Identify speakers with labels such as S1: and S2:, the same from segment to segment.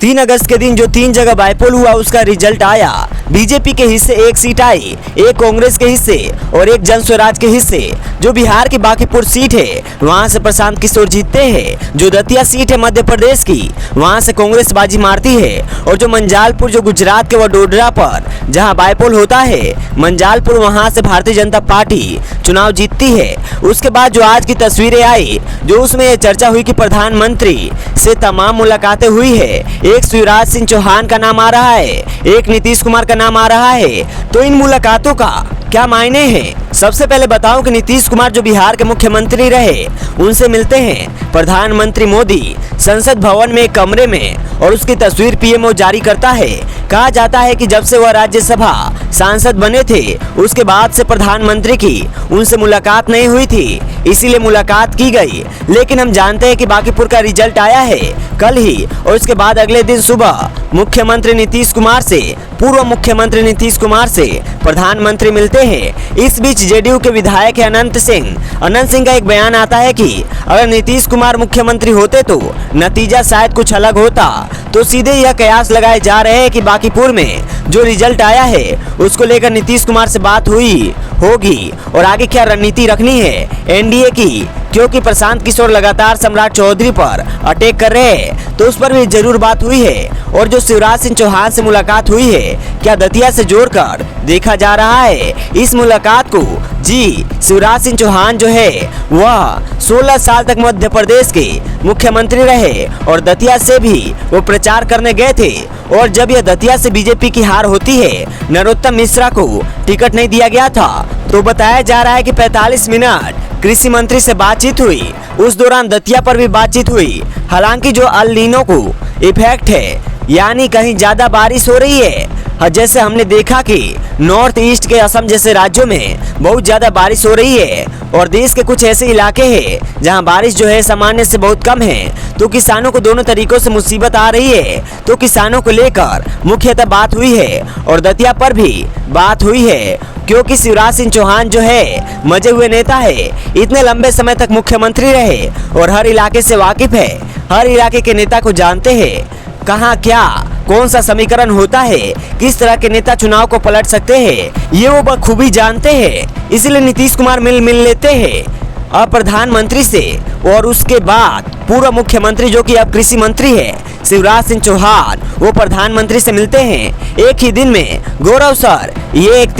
S1: 3 अगस्त के दिन जो 3 जगह बाइपोल हुआ उसका रिजल्ट आया। बीजेपी के हिस्से 1 सीट आई, 1 कांग्रेस के हिस्से और 1 जन स्वराज के हिस्से। जो बिहार की बांकीपुर सीट है वहां से प्रशांत किशोर जीतते हैं। जो दतिया सीट है मध्य प्रदेश की वहां से कांग्रेस बाजी मारती है। और जो मंजालपुर जो गुजरात के वडोदरा पर जहां बाइपोल होता है मंजालपुर, वहां से भारतीय जनता पार्टी चुनाव जीतती है। उसके बाद जो आज की तस्वीरें आई जो उसमें यह चर्चा हुई कि प्रधानमंत्री से तमाम मुलाकातें हुई है। एक शिवराज सिंह चौहान का नाम आ रहा है, एक नीतीश कुमार का नाम आ रहा है। तो इन मुलाकातों का क्या मायने हैं? सबसे पहले बताऊं कि नीतीश कुमार जो बिहार के मुख्यमंत्री रहे उनसे मिलते हैं प्रधानमंत्री मोदी संसद भवन में एक कमरे में, और उसकी तस्वीर पीएमओ जारी करता है। कहा जाता है कि जब से वह राज्यसभा सांसद बने थे उसके बाद से प्रधानमंत्री की उनसे मुलाकात नहीं हुई थी, इसीलिए मुलाकात की गई। लेकिन हम जानते हैं कि बांकीपुर का रिजल्ट आया है कल ही, और उसके बाद अगले दिन सुबह मुख्यमंत्री नीतीश कुमार से, पूर्व मुख्यमंत्री नीतीश कुमार से प्रधानमंत्री मिलते हैं। इस बीच जेडीयू के विधायक है अनंत सिंह का एक बयान आता है कि अगर नीतीश कुमार मुख्यमंत्री होते तो नतीजा शायद कुछ अलग होता। तो सीधे यह कयास लगाए जा रहे हैं कि बांकीपुर में जो रिजल्ट आया है उसको लेकर नीतीश कुमार से बात हुई होगी और आगे क्या रणनीति रखनी है एनडीए की, क्योंकि प्रशांत किशोर लगातार सम्राट चौधरी पर अटैक कर रहे हैं, तो उस पर भी जरूर बात हुई है। और जो शिवराज सिंह चौहान से मुलाकात हुई है क्या दतिया से जोड़कर देखा जा रहा है इस मुलाकात को? जी, शिवराज सिंह चौहान जो है वह 16 साल तक मध्य प्रदेश के मुख्यमंत्री रहे और दतिया से भी वो प्रचार करने गए थे। और जब यह दतिया से बीजेपी की हार होती है, नरोत्तम मिश्रा को टिकट नहीं दिया गया था, तो बताया जा रहा है कि 45 मिनट कृषि मंत्री से बातचीत हुई। उस दौरान दतिया पर भी बातचीत हुई। हालांकि जो अल नीनो को इफेक्ट है, यानी कहीं ज्यादा बारिश हो रही है, जैसे हमने देखा कि नॉर्थ ईस्ट के असम जैसे राज्यों में बहुत ज्यादा बारिश हो रही है और देश के कुछ ऐसे इलाके हैं जहां बारिश जो है सामान्य से बहुत कम है, तो किसानों को दोनों तरीकों से मुसीबत आ रही है। तो किसानों को लेकर मुख्यतः बात हुई है और दतिया पर भी बात हुई है, क्योंकि शिवराज सिंह चौहान जो है मजे हुए नेता है, इतने लंबे समय तक मुख्यमंत्री रहे और हर इलाके से वाकिफ है, हर इलाके के नेता को जानते हैं, कहाँ क्या कौन सा समीकरण होता है, किस तरह के नेता चुनाव को पलट सकते हैं, ये वो बखूबी जानते हैं। इसलिए नीतीश कुमार मिल लेते हैं अब प्रधानमंत्री से, और उसके बाद पूर्व मुख्यमंत्री जो कि अब कृषि मंत्री है शिवराज सिंह चौहान, वो प्रधानमंत्री से मिलते हैं एक ही दिन में। गौरव सर, ये एक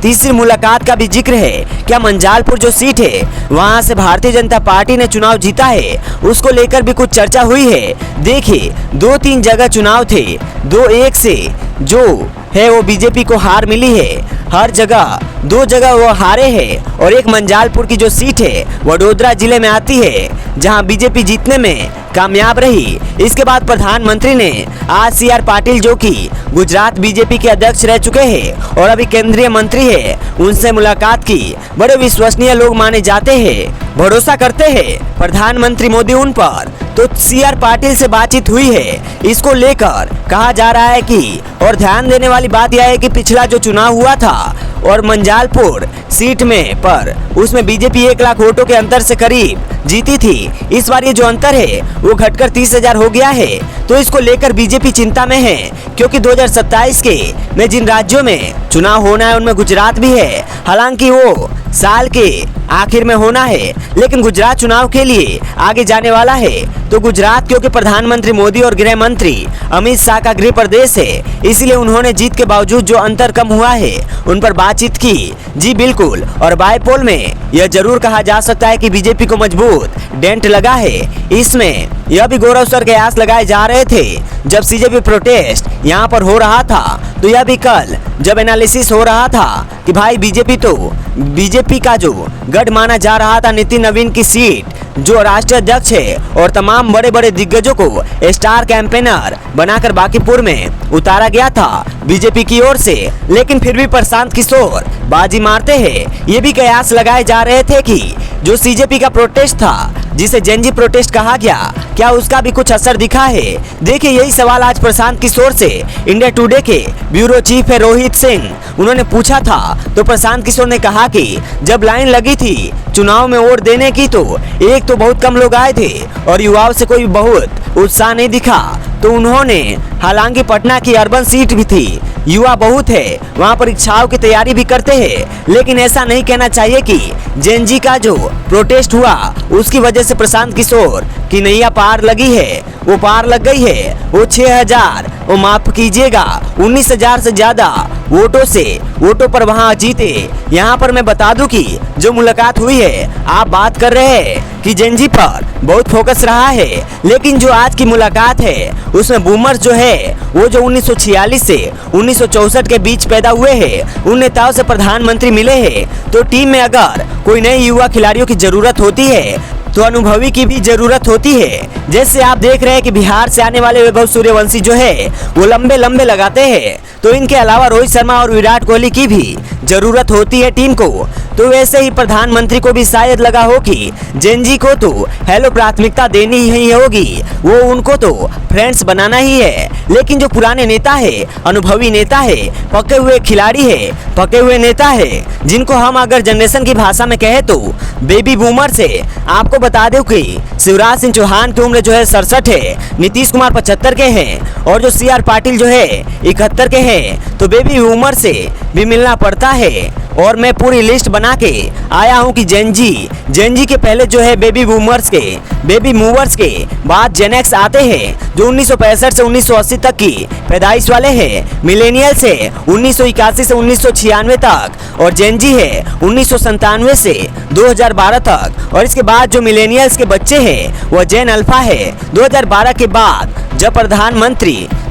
S1: तीसरी मुलाकात का भी जिक्र है। क्या मंजालपुर जो सीट है वहां से भारतीय जनता पार्टी ने चुनाव जीता है, उसको लेकर भी कुछ चर्चा हुई है। देखिए 2-3 जगह चुनाव थे, 2-1 से जो है वो बीजेपी को हार मिली है। हर जगह 2 जगह वो हारे हैं और एक मंजालपुर की जो सीट है वडोदरा जिले में आती है जहां बीजेपी जीतने में कामयाब रही। इसके बाद प्रधानमंत्री ने आज CR पाटिल जो कि गुजरात बीजेपी के अध्यक्ष रह चुके हैं और अभी केंद्रीय मंत्री है, उनसे मुलाकात की। बड़े विश्वसनीय लोग माने जाते हैं, भरोसा करते हैं प्रधानमंत्री मोदी उन पर। तो CR पाटिल से बातचीत हुई है, इसको लेकर कहा जा रहा है कि, और ध्यान देने वाली बात यह है कि पिछला जो चुनाव हुआ था और मंजालपुर सीट में पर उसमें बीजेपी 1 लाख वोटों के अंतर से करीब जीती थी। इस बार ये जो अंतर है वो घटकर 30,000 हो गया है। तो इसको लेकर बीजेपी चिंता में है, क्योंकि 2027 के में जिन राज्यों में चुनाव होना है उनमें गुजरात भी है। हालांकि वो साल के आखिर में होना है, लेकिन गुजरात चुनाव के लिए आगे जाने वाला है। तो गुजरात क्योंकि प्रधानमंत्री मोदी और गृह मंत्री अमित शाह का गृह प्रदेश है, इसलिए उन्होंने जीत के बावजूद जो अंतर कम हुआ है उन पर बातचीत की। जी बिल्कुल, और बाइपोल में यह जरूर कहा जा सकता है कि बीजेपी को मजबूत डेंट लगा है। इसमें यह भी गौरव सर के आस लगाए जा रहे थे जब CJP प्रोटेस्ट यहाँ पर हो रहा था, तो यह भी कल जब एनालिसिस हो रहा था कि भाई बीजेपी का जो गढ़ माना जा रहा था नितिन नवीन की सीट जो राष्ट्रीय अध्यक्ष है और तमाम बड़े बड़े दिग्गजों को स्टार कैंपेनर बनाकर बांकीपुर में उतारा गया था बीजेपी की ओर से, लेकिन फिर भी प्रशांत किशोर बाजी मारते हैं। ये भी कयास लगाए जा रहे थे कि जो CJP का प्रोटेस्ट था जिसे जेनजी प्रोटेस्ट कहा गया, क्या उसका भी कुछ असर दिखा है? देखिए यही सवाल आज प्रशांत किशोर से इंडिया टुडे के ब्यूरो चीफ है रोहित सिंह, उन्होंने पूछा था। तो प्रशांत किशोर ने कहा कि जब लाइन लगी थी चुनाव में वोट देने की तो एक तो बहुत कम लोग आए थे और युवाओं से कोई बहुत उत्साह नहीं दिखा। तो उन्होंने, हालांकि पटना की अर्बन सीट भी थी, युवा बहुत है, वहाँ परीक्षाओं की तैयारी भी करते हैं, लेकिन ऐसा नहीं कहना चाहिए कि जेएनजी का जो प्रोटेस्ट हुआ उसकी वजह से प्रशांत किशोर की नैया पार लगी है। वो पार लग गई है। वो 6000, वो माफ कीजिएगा 19,000 से ज्यादा वोटों पर वहाँ जीते। यहाँ पर मैं बता दूं कि जो मुलाकात हुई है, आप बात कर रहे हैं कि जेएनजी पर बहुत फोकस रहा है, लेकिन जो आज की मुलाकात है उसमें बूमर्स जो है वो जो 1946 से 1964 के बीच पैदा हुए हैं, उन नेताओं से प्रधानमंत्री मिले हैं। तो टीम में अगर कोई नए युवा खिलाड़ियों की जरूरत होती है तो अनुभवी की भी जरूरत होती है। जैसे आप देख रहे हैं कि बिहार से आने वाले वैभव सूर्यवंशी जो है वो लंबे लंबे लगाते हैं, तो इनके अलावा रोहित शर्मा और विराट कोहली की भी जरूरत होती है टीम को। तो वैसे ही प्रधानमंत्री को भी शायद लगा हो कि जेएनजी को तो हेलो प्राथमिकता देनी ही होगी, वो उनको तो फ्रेंड्स बनाना ही है। लेकिन जो पुराने नेता है, अनुभवी नेता है, पके हुए खिलाड़ी है, पके हुए नेता है, जिनको हम अगर जनरेशन की भाषा में कहे तो बेबी बूमर से, आपको बता दो कि शिवराज सिंह चौहान की उम्र जो है 67 है, नीतीश कुमार 75 के हैं और जो CR पाटिल जो है 71 के हैं। तो बेबी बूमर से भी मिलना पड़ता है। और मैं पूरी लिस्ट बना के आया हूँ कि जेएनजी के पहले जो है बेबी मूवर्स के बाद जेनएक्स आते हैं जो 1965 से 1980 तक की पैदाइश वाले हैं। मिलेनियल से 1981 से 1996 तक और जेएनजी है 1997 से 2012 तक। और इसके बाद जो मिलेनियल्स के बच्चे हैं वह जेन अल्फा है। 2012 के बाद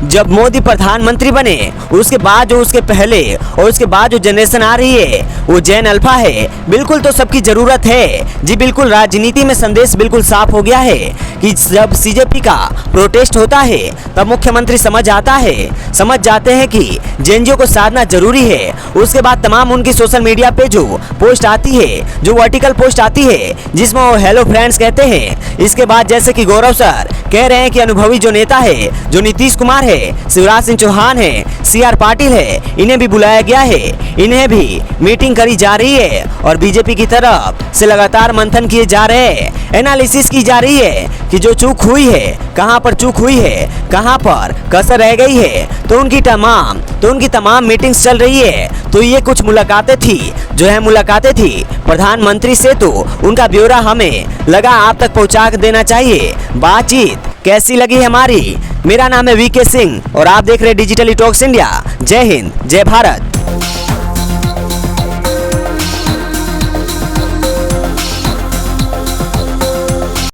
S1: जब मोदी प्रधानमंत्री बने, उसके बाद जो उसके पहले और उसके बाद जो जनरेशन आ रही है वो जेन अल्फा है। बिल्कुल तो सबकी जरूरत है जी, बिल्कुल राजनीति में संदेश बिल्कुल साफ हो गया है कि जब CJP का प्रोटेस्ट होता है तब मुख्यमंत्री समझ जाते हैं कि जेएनजी को साधना जरूरी है। उसके बाद तमाम उनकी सोशल मीडिया पे जो पोस्ट आती है, जो वर्टिकल पोस्ट आती है जिसमें वो हेलो फ्रेंड्स कहते हैं। इसके बाद जैसे कि गौरव सर कह रहे हैं कि अनुभवी जो नेता है, जो नीतीश कुमार है, शिवराज सिंह चौहान है, CR पाटिल है, इन्हें भी बुलाया गया है, इन्हें भी मीटिंग करी जा रही है और बीजेपी की तरफ से लगातार मंथन किए जा रहे हैं, एनालिसिस की जा रही है कि जो चूक हुई है, कहां पर चूक हुई है, कहां पर कसर रह गई है। तो उनकी तमाम मीटिंग्स चल रही है। तो ये कुछ मुलाकातें थी प्रधानमंत्री से, तो उनका ब्यौरा हमें लगा आप तक पहुंचा देना चाहिए। बातचीत कैसी लगी हमारी? मेरा नाम है VK सिंह और आप देख रहे हैं डिजिटली टॉक्स इंडिया। जय हिंद, जय भारत।